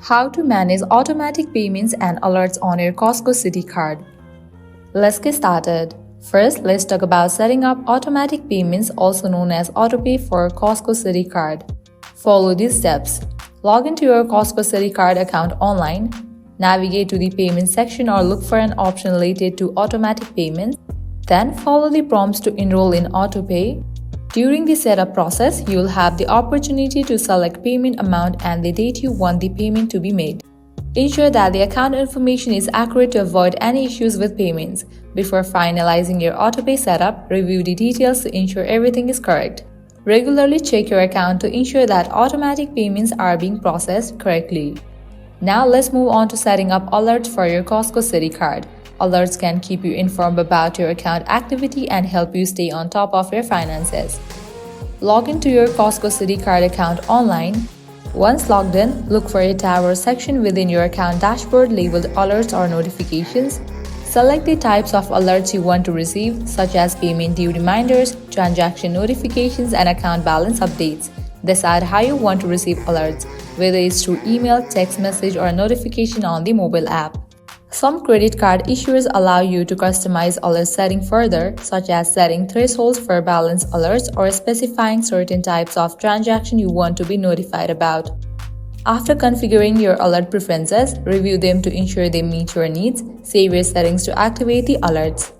How to manage automatic payments and alerts on your Costco Citi Card. Let's get started. First, let's talk about setting up automatic payments, also known as autopay, for Costco Citi Card. Follow these steps. Log into your Costco Citi Card account online. Navigate to the payment section or look for an option related to automatic payments. Then follow the prompts to enroll in autopay. During the setup process, you will have the opportunity to select payment amount and the date you want the payment to be made. Ensure that the account information is accurate to avoid any issues with payments. Before finalizing your autopay setup, review the details to ensure everything is correct. Regularly check your account to ensure that automatic payments are being processed correctly. Now let's move on to setting up alerts for your Costco Citi Card. Alerts can keep you informed about your account activity and help you stay on top of your finances. Log into your Costco Citi Card account online. Once logged in, look for a tab or section within your account dashboard labeled Alerts or Notifications. Select the types of alerts you want to receive, such as payment due reminders, transaction notifications, and account balance updates. Decide how you want to receive alerts, whether it's through email, text message, or notification on the mobile app. Some credit card issuers allow you to customize alert setting further, such as setting thresholds for balance alerts or specifying certain types of transaction you want to be notified about. After configuring your alert preferences, review them to ensure they meet your needs. Save your settings to activate the alerts.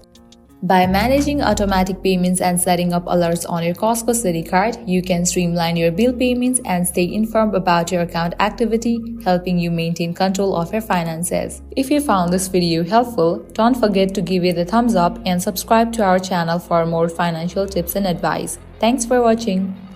By managing automatic payments and setting up alerts on your Costco Citi Card, you can streamline your bill payments and stay informed about your account activity, helping you maintain control of your finances. If you found this video helpful, don't forget to give it a thumbs up and subscribe to our channel for more financial tips and advice. Thanks for watching.